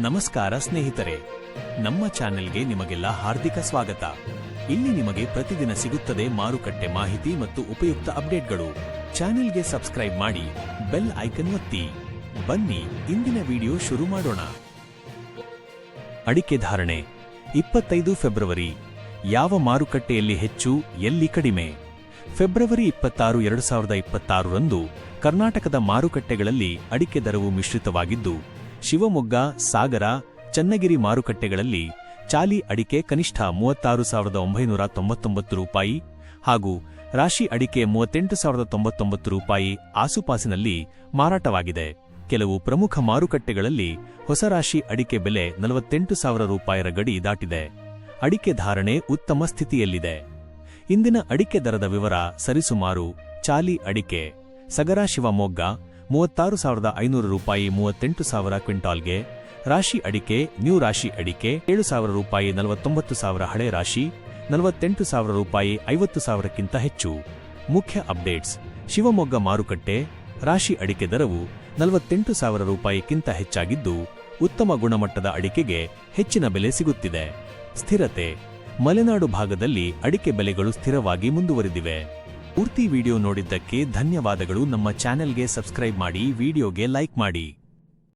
ನಮಸ್ಕಾರ ಸ್ನೇಹಿತರೆ, ನಮ್ಮ ಚಾನೆಲ್ಗೆ ನಿಮಗೆಲ್ಲ ಹಾರ್ದಿಕ ಸ್ವಾಗತ. ಇಲ್ಲಿ ನಿಮಗೆ ಪ್ರತಿದಿನ ಸಿಗುತ್ತದೆ ಮಾರುಕಟ್ಟೆ ಮಾಹಿತಿ ಮತ್ತು ಉಪಯುಕ್ತ ಅಪ್ಡೇಟ್ಗಳು. ಚಾನೆಲ್ಗೆ ಸಬ್ಸ್ಕ್ರೈಬ್ ಮಾಡಿ, ಬೆಲ್ ಐಕನ್ ಒತ್ತಿ. ಬನ್ನಿ ಇಂದಿನ ವಿಡಿಯೋ ಶುರು ಮಾಡೋಣ. ಅಡಿಕೆ ಧಾರಣೆ 25 ಫೆಬ್ರವರಿ. ಯಾವ ಮಾರುಕಟ್ಟೆಯಲ್ಲಿ ಹೆಚ್ಚು, ಎಲ್ಲಿ ಕಡಿಮೆ? ಫೆಬ್ರವರಿ 26, 2026 ರಂದು ಕರ್ನಾಟಕದ ಮಾರುಕಟ್ಟೆಗಳಲ್ಲಿ ಅಡಿಕೆ ದರವು ಮಿಶ್ರಿತವಾಗಿದ್ದು, ಶಿವಮೊಗ್ಗ, ಸಾಗರ, ಚನ್ನಗಿರಿ ಮಾರುಕಟ್ಟೆಗಳಲ್ಲಿ ಚಾಲಿ ಅಡಿಕೆ ಕನಿಷ್ಠ 36,999 ರೂಪಾಯಿ ಹಾಗೂ ರಾಶಿ ಅಡಿಕೆ 38,099 ರೂಪಾಯಿ ಆಸುಪಾಸಿನಲ್ಲಿ ಮಾರಾಟವಾಗಿದೆ. ಕೆಲವು ಪ್ರಮುಖ ಮಾರುಕಟ್ಟೆಗಳಲ್ಲಿ ಹೊಸ ರಾಶಿ ಅಡಿಕೆ ಬೆಲೆ 48,000 ರೂಪಾಯಿರ ಗಡಿ ದಾಟಿದೆ. ಅಡಿಕೆ ಧಾರಣೆ ಉತ್ತಮ ಸ್ಥಿತಿಯಲ್ಲಿದೆ. ಇಂದಿನ ಅಡಿಕೆ ದರದ ವಿವರ ಸರಿಸುಮಾರು. ಚಾಲಿ ಅಡಿಕೆ ಸಗರ ಶಿವಮೊಗ್ಗ 36,500 ರೂಪಾಯಿ 38,000 ಕ್ವಿಂಟಾಲ್ಗೆ. ರಾಶಿ ಅಡಿಕೆ ನ್ಯೂ ರಾಶಿ ಅಡಿಕೆ 7,000 ರೂಪಾಯಿ 49,000 ಹಳೆ ರಾಶಿ 48,000 ರೂಪಾಯಿ 50,000ಕ್ಕಿಂತ ಹೆಚ್ಚು. ಮುಖ್ಯ ಅಪ್ಡೇಟ್ಸ್. ಶಿವಮೊಗ್ಗ ಮಾರುಕಟ್ಟೆ ರಾಶಿ ಅಡಿಕೆ ದರವು 48,000 ರೂಪಾಯಿಕ್ಕಿಂತ ಹೆಚ್ಚಾಗಿದ್ದು, ಉತ್ತಮ ಗುಣಮಟ್ಟದ ಅಡಿಕೆಗೆ ಹೆಚ್ಚಿನ ಬೆಲೆ ಸಿಗುತ್ತಿದೆ. ಸ್ಥಿರತೆ. ಮಲೆನಾಡು ಭಾಗದಲ್ಲಿ ಅಡಿಕೆ ಬೆಲೆಗಳು ಸ್ಥಿರವಾಗಿ ಮುಂದುವರಿದಿವೆ. ಪೂರ್ತಿ ವಿಡಿಯೋ ನೋಡಿದ್ದಕ್ಕೆ ಧನ್ಯವಾದಗಳು. ನಮ್ಮ ಚಾನೆಲ್ಗೆ ಸಬ್ಸ್ಕ್ರೈಬ್ ಮಾಡಿ, ವಿಡಿಯೋಗೆ ಲೈಕ್ ಮಾಡಿ.